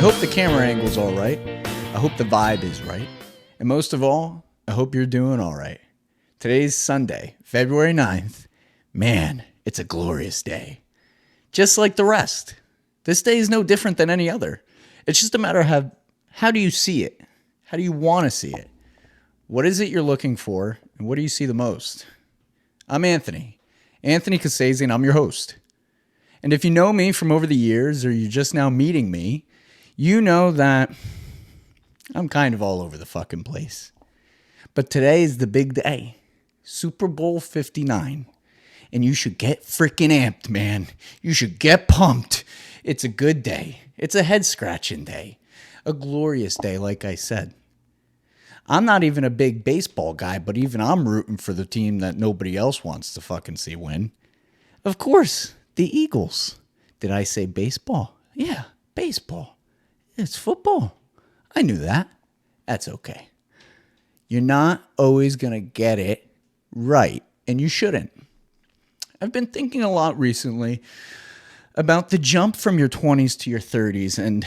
I hope the camera angle's all right. I hope the vibe is right. And most of all, I hope you're doing all right. Today's Sunday, February 9th. Man, it's a glorious day. Just like the rest. This day is no different than any other. It's just a matter of how do you see it? How do you want to see it? What is it you're looking for? And what do you see the most? I'm Anthony Cassese, and I'm your host. And if you know me from over the years, or you're just now meeting me, you know that I'm kind of all over the fucking place. But today is the big day. Super Bowl 59. And you should get freaking amped, man. You should get pumped. It's a good day. It's a head-scratching day. A glorious day, like I said. I'm not even a big baseball guy, but even I'm rooting for the team that nobody else wants to fucking see win. Of course, the Eagles. Did I say baseball? Yeah, baseball. It's football. I knew that. That's okay. You're not always going to get it right, and you shouldn't. I've been thinking a lot recently about the jump from your 20s to your 30s, and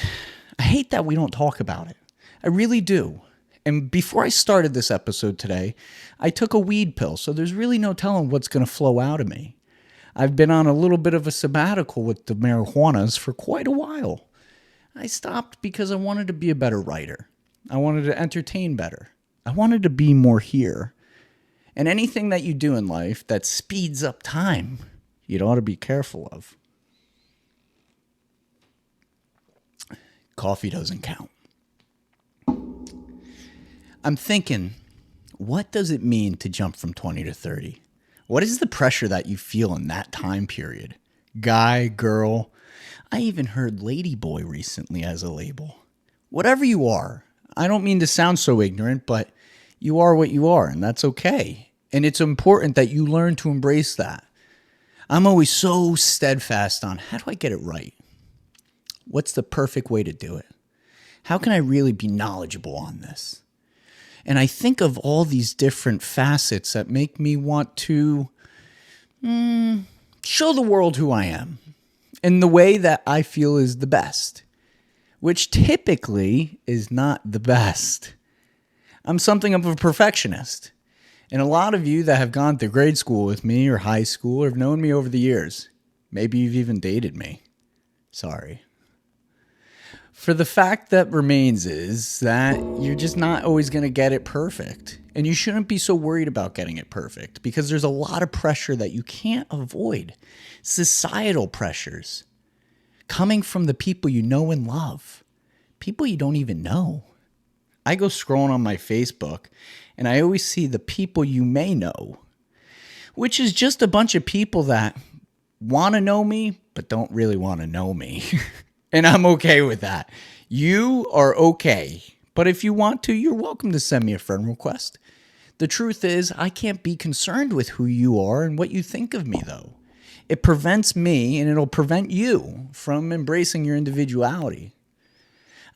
I hate that we don't talk about it. I really do. And before I started this episode today, I took a weed pill, so there's really no telling what's going to flow out of me. I've been on a little bit of a sabbatical with the marijuanas for quite a while. I stopped because I wanted to be a better writer. I wanted to entertain better. I wanted to be more here. And anything that you do in life that speeds up time, you'd ought to be careful of. Coffee doesn't count. I'm thinking, what does it mean to jump from 20 to 30? What is the pressure that you feel in that time period? Guy, girl. I even heard ladyboy recently as a label. Whatever you are, I don't mean to sound so ignorant, but you are what you are, and that's okay. And it's important that you learn to embrace that. I'm always so steadfast on how do I get it right? What's the perfect way to do it? How can I really be knowledgeable on this? And I think of all these different facets that make me want to show the world who I am in the way that I feel is the best, which typically is not the best. I'm something of a perfectionist. And a lot of you that have gone through grade school with me or high school or have known me over the years, maybe you've even dated me. Sorry. For the fact that remains is that you're just not always going to get it perfect. And you shouldn't be so worried about getting it perfect because there's a lot of pressure that you can't avoid. Societal pressures coming from the people you know and love. People you don't even know. I go scrolling on my Facebook and I always see the people you may know, which is just a bunch of people that want to know me but don't really want to know me. And I'm okay with that. You are okay. But if you want to, you're welcome to send me a friend request. The truth is, I can't be concerned with who you are and what you think of me, though. It prevents me, and it'll prevent you from embracing your individuality.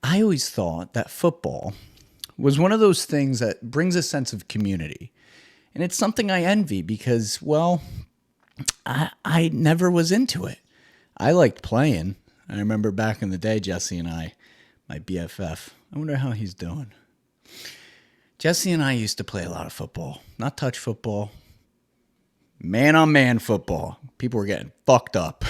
I always thought that football was one of those things that brings a sense of community. And it's something I envy because, well, I never was into it. I liked playing. I remember back in the day, Jesse and I, my BFF, I wonder how he's doing. Jesse and I used to play a lot of football. Not touch football. Man-on-man football. People were getting fucked up.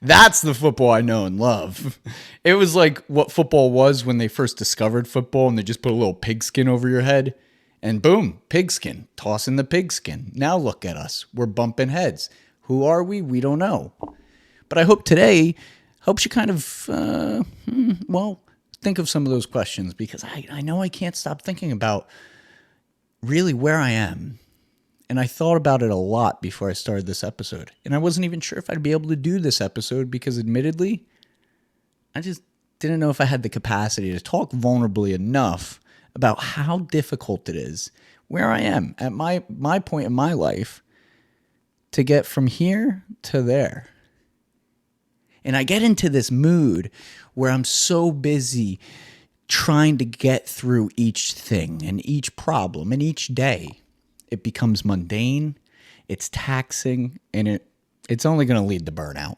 That's the football I know and love. It was like what football was when they first discovered football and they just put a little pigskin over your head. And boom, pigskin. Toss in the pigskin. Now look at us. We're bumping heads. Who are we? We don't know. But I hope today helps you kind of, think of some of those questions because I know I can't stop thinking about really where I am. And I thought about it a lot before I started this episode. And I wasn't even sure if I'd be able to do this episode because admittedly, I just didn't know if I had the capacity to talk vulnerably enough about how difficult it is where I am at my point in my life to get from here to there. And I get into this mood where I'm so busy trying to get through each thing and each problem and each day. It becomes mundane, it's taxing, and it's only going to lead to burnout.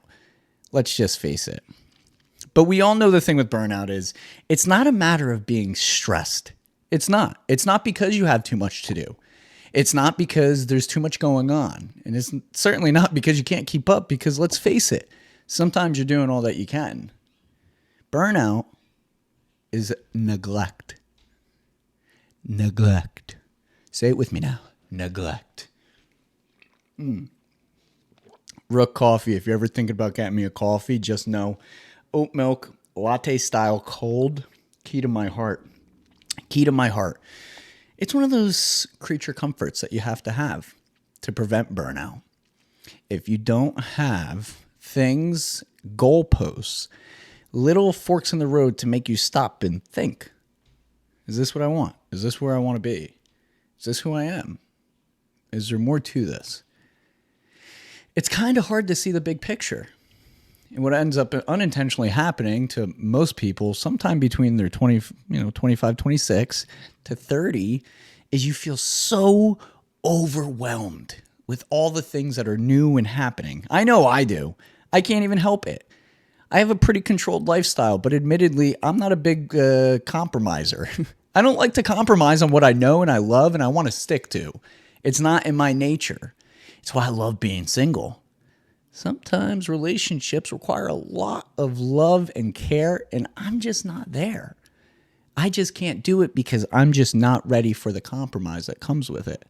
Let's just face it. But we all know the thing with burnout is it's not a matter of being stressed. It's not. It's not because you have too much to do. It's not because there's too much going on. And it's certainly not because you can't keep up, because let's face it, sometimes you're doing all that you can. Burnout is neglect. Neglect. Say it with me now. Neglect. Rook Coffee. If you're ever thinking about getting me a coffee, just know oat milk, latte style, cold, key to my heart. Key to my heart. It's one of those creature comforts that you have to prevent burnout. If you don't have things, goalposts, little forks in the road to make you stop and think, is this what I want? Is this where I want to be? Is this who I am? Is there more to this? It's kind of hard to see the big picture. And what ends up unintentionally happening to most people, sometime between their 25, 26 to 30, is you feel so overwhelmed with all the things that are new and happening. I know I do. I can't even help it. I have a pretty controlled lifestyle, but admittedly, I'm not a big compromiser. I don't like to compromise on what I know and I love and I want to stick to. It's not in my nature. It's why I love being single. Sometimes relationships require a lot of love and care, and I'm just not there. I just can't do it because I'm just not ready for the compromise that comes with it.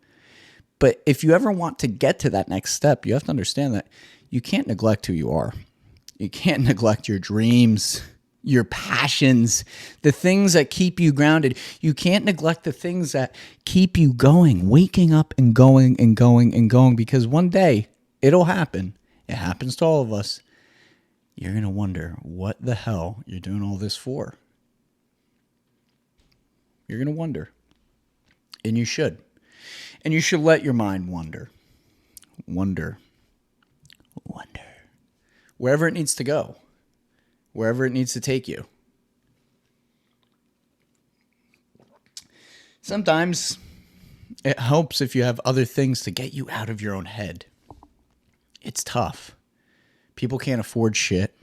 But if you ever want to get to that next step, you have to understand that you can't neglect who you are. You can't neglect your dreams, your passions, the things that keep you grounded. You can't neglect the things that keep you going, waking up and going and going and going, because one day it'll happen. It happens to all of us. You're going to wonder what the hell you're doing all this for. You're going to wonder. And you should. And you should let your mind wonder. Wonder. Wherever it needs to go. Wherever it needs to take you. Sometimes it helps if you have other things to get you out of your own head. It's tough. People can't afford shit.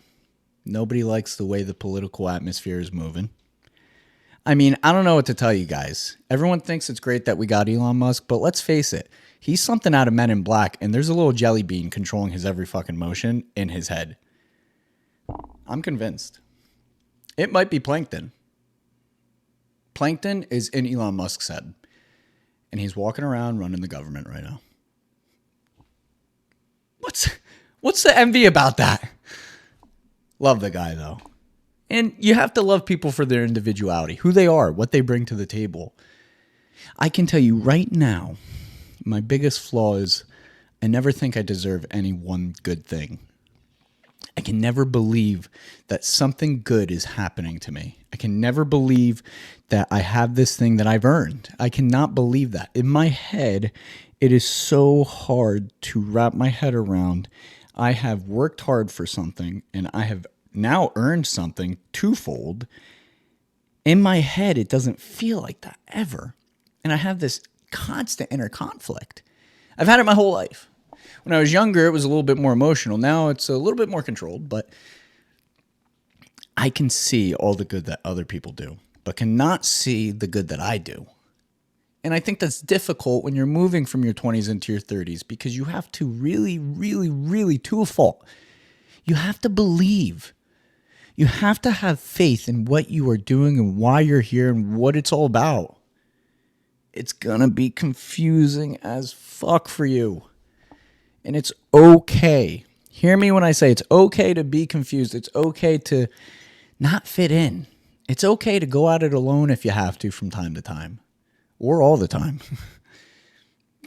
Nobody likes the way the political atmosphere is moving. I mean, I don't know what to tell you guys. Everyone thinks it's great that we got Elon Musk, but let's face it. He's something out of Men in Black, and there's a little jelly bean controlling his every fucking motion in his head. I'm convinced. It might be plankton. Plankton is in Elon Musk's head, and he's walking around running the government right now. What's the envy about that? Love the guy, though. And you have to love people for their individuality, who they are, what they bring to the table. I can tell you right now, my biggest flaw is I never think I deserve any one good thing. I can never believe that something good is happening to me. I can never believe that I have this thing that I've earned. I cannot believe that. In my head, it is so hard to wrap my head around. I have worked hard for something, and I have now earned something twofold. In my head, it doesn't feel like that ever. And I have this constant inner conflict. I've had it my whole life. When I was younger, it was a little bit more emotional. Now it's a little bit more controlled, but I can see all the good that other people do, but cannot see the good that I do. And I think that's difficult when you're moving from your 20s into your 30s, because you have to really, to a fault, you have to believe. You have to have faith in what you are doing and why you're here and what it's all about. It's going to be confusing as fuck for you. And it's okay. Hear me when I say it's okay to be confused. It's okay to not fit in. It's okay to go at it alone if you have to from time to time. Or all the time.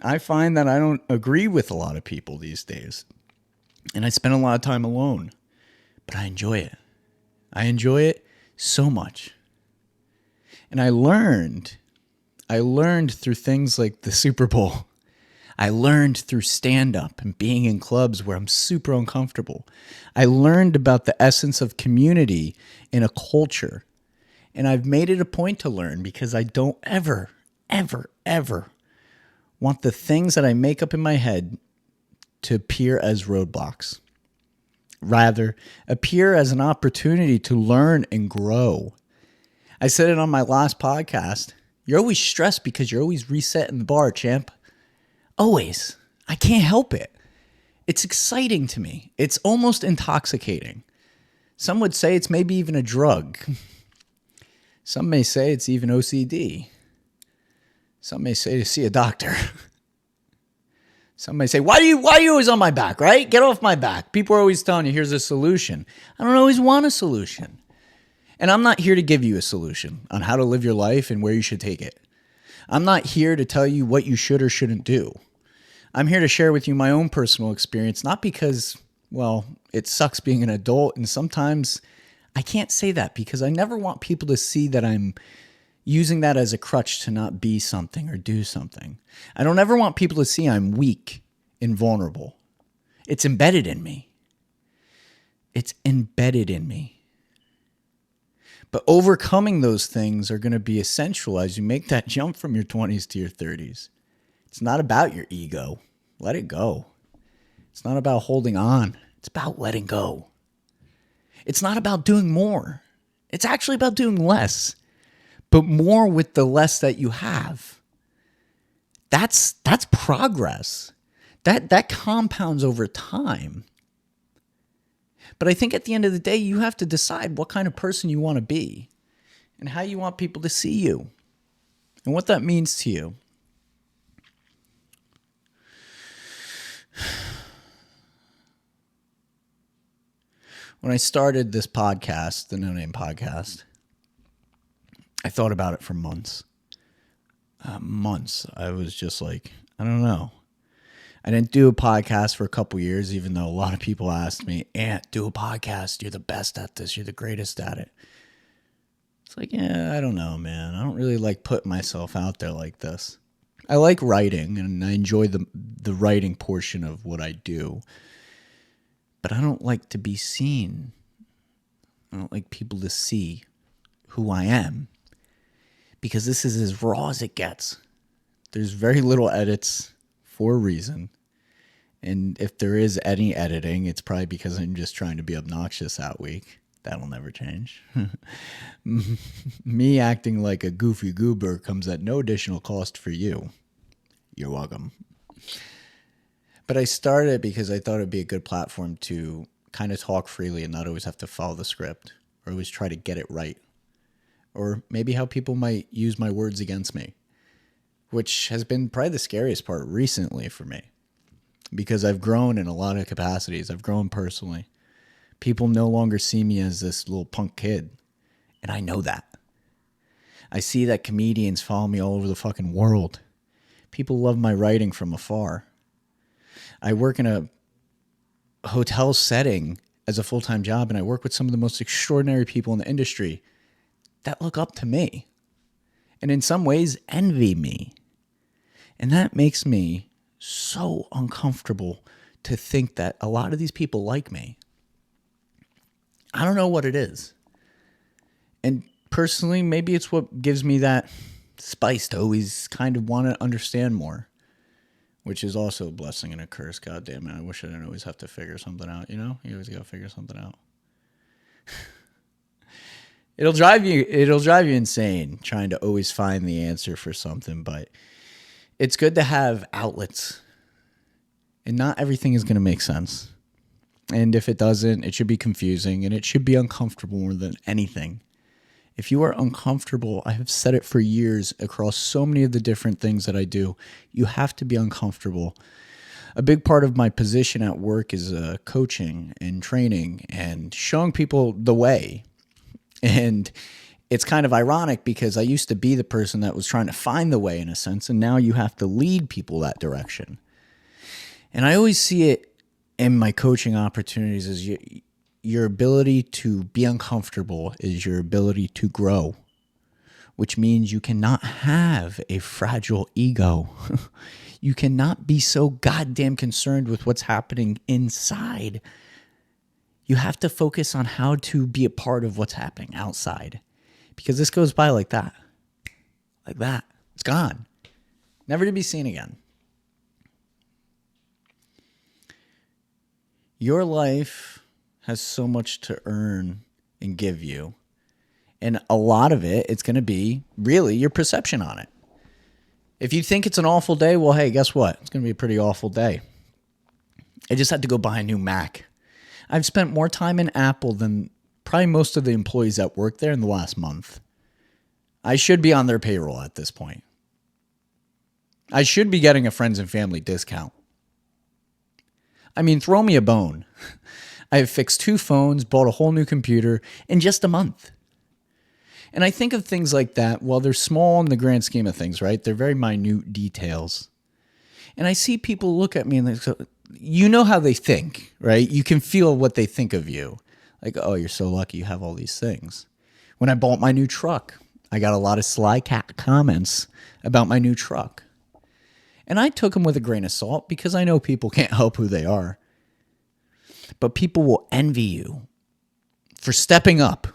I find that I don't agree with a lot of people these days. And I spend a lot of time alone. But I enjoy it. I enjoy it so much. And I learned through things like the Super Bowl. I learned through stand-up and being in clubs where I'm super uncomfortable. I learned about the essence of community in a culture. And I've made it a point to learn, because I don't ever want the things that I make up in my head to appear as roadblocks. rather appear as an opportunity to learn and grow. I said it on my last podcast. You're always stressed because you're always resetting the bar, champ. Always. I can't help it. It's exciting to me. It's almost intoxicating. Some would say it's maybe even a drug. Some may say it's even OCD. Some may say to see a doctor. Some may say, why are you always on my back, right? Get off my back. People are always telling you, here's a solution. I don't always want a solution. And I'm not here to give you a solution on how to live your life and where you should take it. I'm not here to tell you what you should or shouldn't do. I'm here to share with you my own personal experience, not because, well, it sucks being an adult. And sometimes I can't say that because I never want people to see that I'm using that as a crutch to not be something or do something. I don't ever want people to see I'm weak and vulnerable. It's embedded in me. It's embedded in me. But overcoming those things are going to be essential as you make that jump from your 20s to your 30s. It's not about your ego. Let it go. It's not about holding on. It's about letting go. It's not about doing more. It's actually about doing less, but more with the less that you have. That's progress. That compounds over time. But I think at the end of the day, you have to decide what kind of person you want to be and how you want people to see you and what that means to you. When I started this podcast, the No Name Podcast, I thought about it for months. I was just like, I don't know. I didn't do a podcast for a couple years, even though a lot of people asked me, Ant, do a podcast. You're the best at this. You're the greatest at it. It's like, yeah, I don't know, man. I don't really like putting myself out there like this. I like writing, and I enjoy the writing portion of what I do. But I don't like to be seen. I don't like people to see who I am. Because this is as raw as it gets. There's very little edits for a reason. And if there is any editing, it's probably because I'm just trying to be obnoxious that week. That'll never change. Me acting like a goofy goober comes at no additional cost for you. You're welcome. But I started it because I thought it'd be a good platform to kind of talk freely and not always have to follow the script or always try to get it right. Or maybe how people might use my words against me, which has been probably the scariest part recently for me because I've grown in a lot of capacities. I've grown personally. People no longer see me as this little punk kid, and I know that. I see that comedians follow me all over the fucking world. People love my writing from afar. I work in a hotel setting as a full-time job, and I work with some of the most extraordinary people in the industry that look up to me and in some ways envy me. And that makes me so uncomfortable to think that a lot of these people like me. I don't know what it is. And personally, maybe it's what gives me that spice to always kind of want to understand more, which is also a blessing and a curse. God damn it. I wish I didn't always have to figure something out, you know? You always got to figure something out. It'll drive you insane trying to always find the answer for something, but it's good to have outlets. And not everything is going to make sense. And if it doesn't, it should be confusing and it should be uncomfortable more than anything. If you are uncomfortable, I have said it for years across so many of the different things that I do, you have to be uncomfortable. A big part of my position at work is coaching and training and showing people the way. And it's kind of ironic because I used to be the person that was trying to find the way in a sense, and now you have to lead people that direction. And I always see it in my coaching opportunities as your ability to be uncomfortable is your ability to grow, which means you cannot have a fragile ego. You cannot be so goddamn concerned with what's happening inside. You have to focus on how to be a part of what's happening outside. Because this goes by like that. Like that. It's gone. Never to be seen again. Your life has so much to earn and give you. And a lot of it, it's going to be really your perception on it. If you think it's an awful day, well, hey, guess what? It's going to be a pretty awful day. I just had to go buy a new Mac. I've spent more time in Apple than probably most of the employees that work there in the last month. I should be on their payroll at this point. I should be getting a friends and family discount. I mean, throw me a bone. I have fixed 2 phones, bought a whole new computer in just a month. And I think of things like that, well, they're small in the grand scheme of things, right? They're very minute details. And I see people look at me and they go, you know how they think, right? You can feel what they think of you. Like, oh, you're so lucky you have all these things. When I bought my new truck, I got a lot of sly cat comments about my new truck. And I took them with a grain of salt because I know people can't help who they are. But people will envy you for stepping up.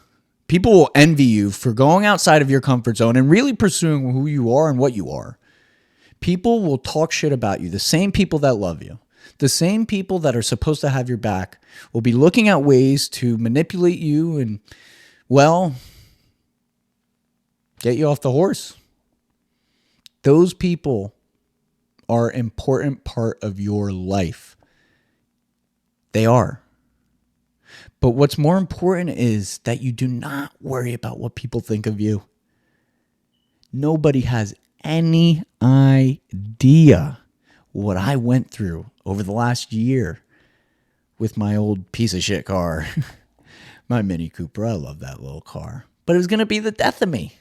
People will envy you for going outside of your comfort zone and really pursuing who you are and what you are. People will talk shit about you. The same people that love you, the same people that are supposed to have your back will be looking at ways to manipulate you and, well, get you off the horse. Those people are an important part of your life. They are. But what's more important is that you do not worry about what people think of you. Nobody has any idea what I went through over the last year with my old piece of shit car. My Mini Cooper. I love that little car. But it was going to be the death of me.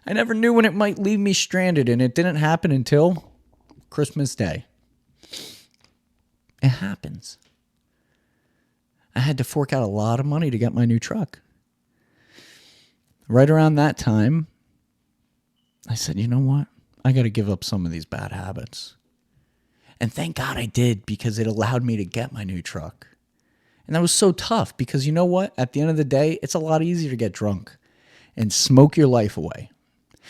I never knew when it might leave me stranded, and it didn't happen until Christmas Day. It happens. I had to fork out a lot of money to get my new truck. Right around that time, I said, you know what? I got to give up some of these bad habits. And thank God I did, because it allowed me to get my new truck. And that was so tough because you know what? At the end of the day, it's a lot easier to get drunk and smoke your life away.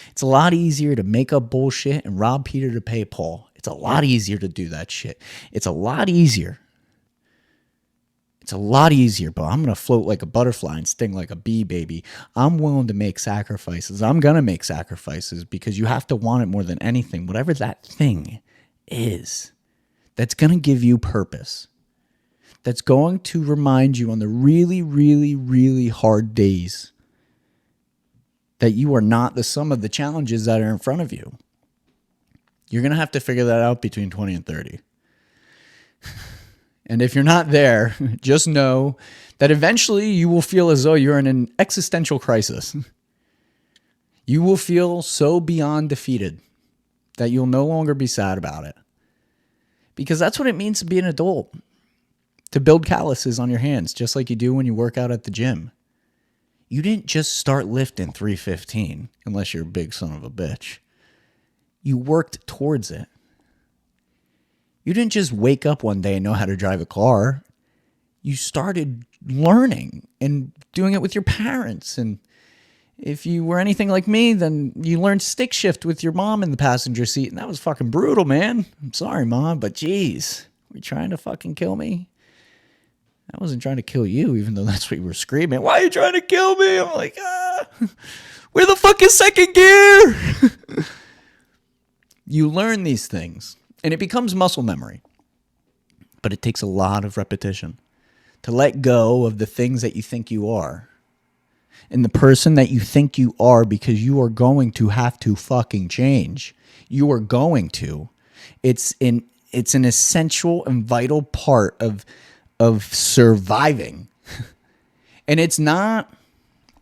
It's a lot easier to make up bullshit and rob Peter to pay Paul. It's a lot easier to do that shit. It's a lot easier. It's a lot easier, but I'm going to float like a butterfly and sting like a bee, baby. I'm willing to make sacrifices. I'm going to make sacrifices because you have to want it more than anything. Whatever that thing is, that's going to give you purpose. That's going to remind you on the really, really, really hard days that you are not the sum of the challenges that are in front of you. You're going to have to figure that out between 20 and 30. And if you're not there, just know that eventually you will feel as though you're in an existential crisis. You will feel so beyond defeated that you'll no longer be sad about it. Because that's what it means to be an adult. To build calluses on your hands, just like you do when you work out at the gym. You didn't just start lifting 315, unless you're a big son of a bitch. You worked towards it. You didn't just wake up one day and know how to drive a car. You started learning and doing it with your parents. And if you were anything like me, then you learned stick shift with your mom in the passenger seat. And that was fucking brutal, man. I'm sorry, Mom, but geez, were you trying to fucking kill me? I wasn't trying to kill you, even though that's what you were screaming. Why are you trying to kill me? I'm like, where the fuck is second gear? You learn these things. And it becomes muscle memory. But it takes a lot of repetition to let go of the things that you think you are. And the person that you think you are, because you are going to have to fucking change. You are going to. It's an essential and vital part of surviving. And it's not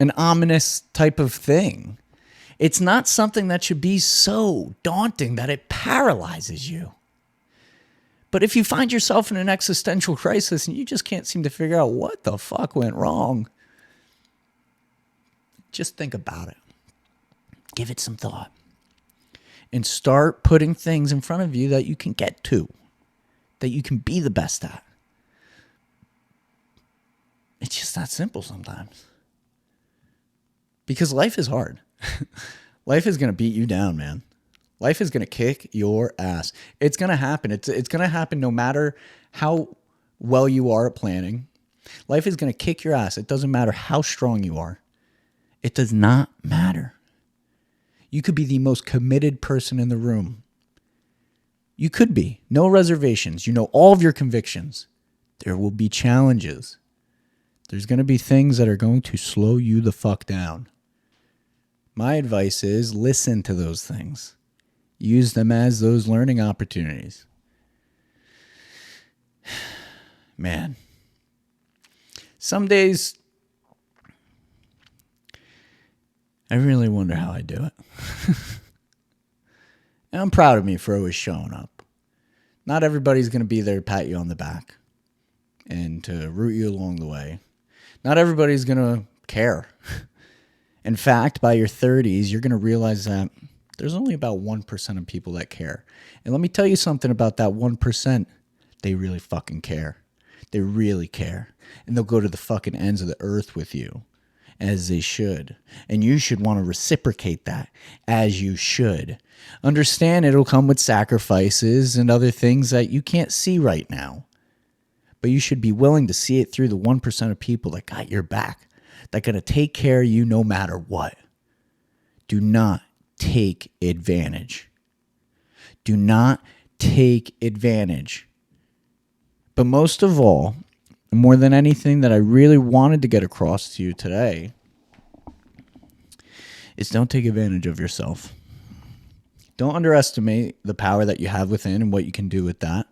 an ominous type of thing. It's not something that should be so daunting that it paralyzes you. But if you find yourself in an existential crisis and you just can't seem to figure out what the fuck went wrong, just think about it. Give it some thought. And start putting things in front of you that you can get to, that you can be the best at. It's just that simple sometimes. Because life is hard. Life is going to beat you down, man. Life is going to kick your ass. It's going to happen. It's going to happen no matter how well you are at planning, Life is going to kick your ass. It doesn't matter how strong you are. It does not matter. You could be the most committed person in the room. You could be. No reservations. You know all of your convictions. There will be challenges. There's going to be things that are going to slow you the fuck down. My advice is listen to those things. Use them as those learning opportunities. Man. Some days, I really wonder how I do it. And I'm proud of me for always showing up. Not everybody's going to be there to pat you on the back and to root you along the way. Not everybody's going to care. In fact, by your 30s, you're going to realize that there's only about 1% of people that care. And let me tell you something about that 1%. They really fucking care. They really care. And they'll go to the fucking ends of the earth with you, as they should. And you should want to reciprocate that, as you should. Understand it'll come with sacrifices and other things that you can't see right now. But you should be willing to see it through the 1% of people that got your back, that going to take care of you no matter what. Do not take advantage. Do not take advantage. But most of all, more than anything that I really wanted to get across to you today, is don't take advantage of yourself. Don't underestimate the power that you have within and what you can do with that.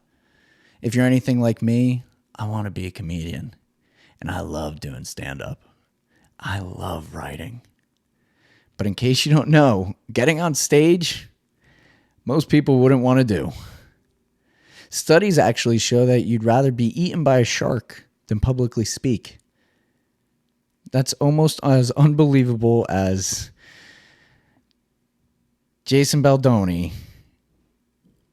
If you're anything like me, I want to be a comedian. And I love doing stand-up. I love writing. But in case you don't know, getting on stage, most people wouldn't want to do. Studies actually show that you'd rather be eaten by a shark than publicly speak. That's almost as unbelievable as Jason Baldoni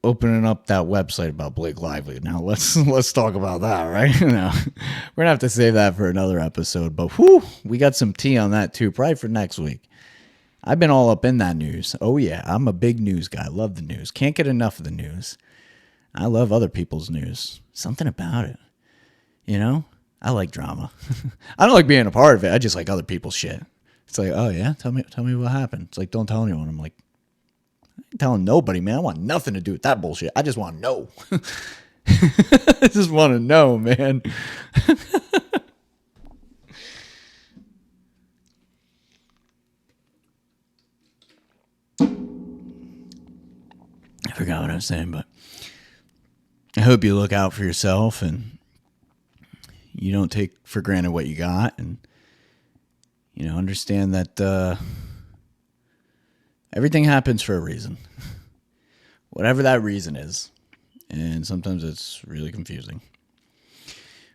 opening up that website about Blake Lively. Now let's talk about that, right? No, we're gonna have to save that for another episode. But we got some tea on that too, probably for next week. I've been all up in that news. Oh yeah, I'm a big news guy. Love the news. Can't get enough of the news. I love other people's news. Something about it. You know? I like drama. I don't like being a part of it. I just like other people's shit. It's like, oh yeah, tell me what happened. It's like, don't tell anyone. I'm like, I ain't telling nobody, man. I want nothing to do with that bullshit. I just want to know. I just want to know, man. I forgot what I was saying, but I hope you look out for yourself and you don't take for granted what you got, and understand that everything happens for a reason. Whatever that reason is. And sometimes it's really confusing.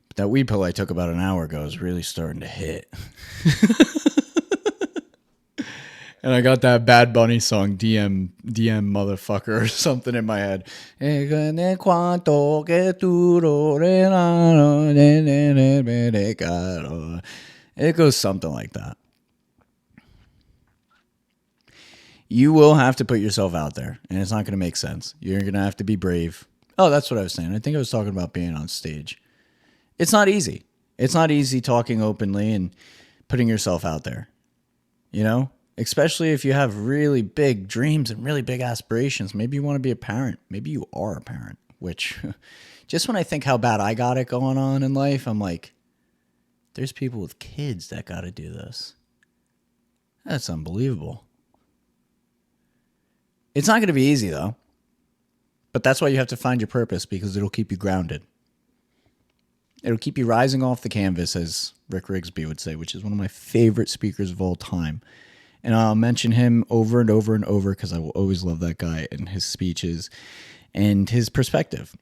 But that weed pill I took about an hour ago is really starting to hit. And I got that Bad Bunny song, DM motherfucker, or something in my head. It goes something like that. You will have to put yourself out there, and it's not going to make sense. You're going to have to be brave. Oh, that's what I was saying. I think I was talking about being on stage. It's not easy. It's not easy talking openly and putting yourself out there. Especially if you have really big dreams and really big aspirations. Maybe you want to be a parent. Maybe you are a parent, which just when I think how bad I got it going on in life, I'm like, there's people with kids that got to do this. That's unbelievable. It's not going to be easy, though. But that's why you have to find your purpose, because it'll keep you grounded. It'll keep you rising off the canvas, as Rick Rigsby would say, which is one of my favorite speakers of all time. And I'll mention him over and over and over because I will always love that guy and his speeches and his perspective.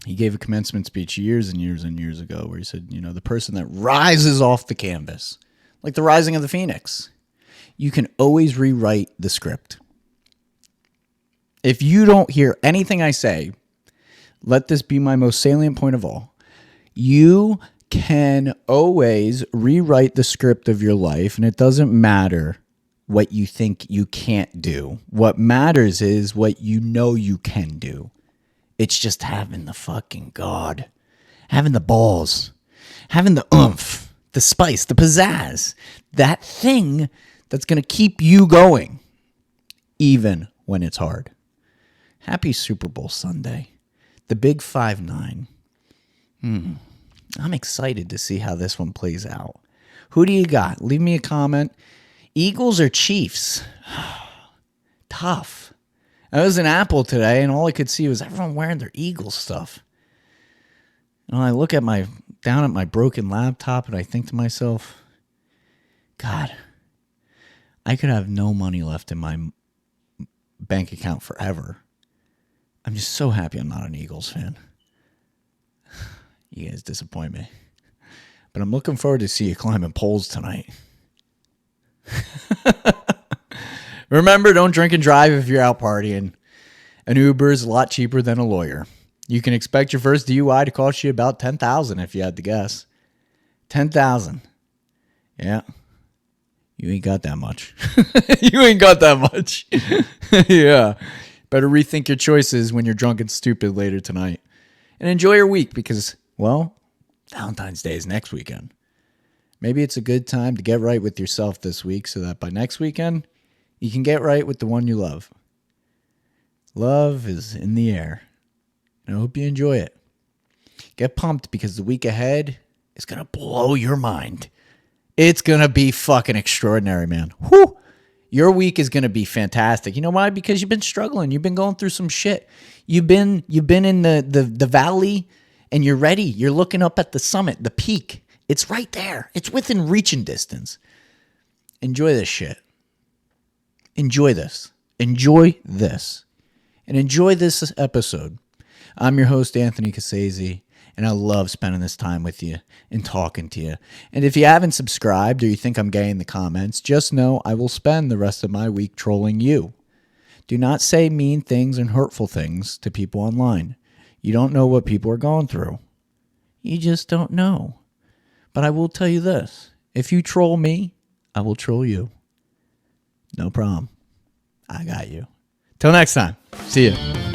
He gave a commencement speech years and years and years ago where he said, the person that rises off the canvas, like the rising of the phoenix, you can always rewrite the script. If you don't hear anything I say, let this be my most salient point of all. You can always rewrite the script of your life, and it doesn't matter what you think you can't do. What matters is what you know you can do. It's just having the fucking God, having the balls, having the oomph, the spice, the pizzazz, that thing that's going to keep you going, even when it's hard. Happy Super Bowl Sunday. The big 5-9. I'm excited to see how this one plays out. Who do you got? Leave me a comment. Eagles or Chiefs? Tough. I was in Apple today, and all I could see was everyone wearing their Eagles stuff. And I look at down at my broken laptop, and I think to myself, God, I could have no money left in my bank account forever. I'm just so happy I'm not an Eagles fan. You guys disappoint me. But I'm looking forward to see you climbing poles tonight. Remember, don't drink and drive if you're out partying. An Uber is a lot cheaper than a lawyer. You can expect your first DUI to cost you about $10,000 if you had to guess. $10,000. Yeah. You ain't got that much. You ain't got that much. Yeah. Better rethink your choices when you're drunk and stupid later tonight. And enjoy your week because, well, Valentine's Day is next weekend. Maybe it's a good time to get right with yourself this week so that by next weekend, you can get right with the one you love. Love is in the air. And I hope you enjoy it. Get pumped because the week ahead is going to blow your mind. It's going to be fucking extraordinary, man. Whew. Your week is going to be fantastic. You know why? Because you've been struggling. You've been going through some shit. You've been in the valley and you're ready. You're looking up at the summit, the peak. It's right there. It's within reaching distance. Enjoy this shit. Enjoy this. Enjoy this. And enjoy this episode. I'm your host, Anthony Cassese, and I love spending this time with you and talking to you. And if you haven't subscribed or you think I'm gay in the comments, just know I will spend the rest of my week trolling you. Do not say mean things and hurtful things to people online. You don't know what people are going through. You just don't know. But I will tell you this. If you troll me, I will troll you. No problem. I got you. Till next time. See ya.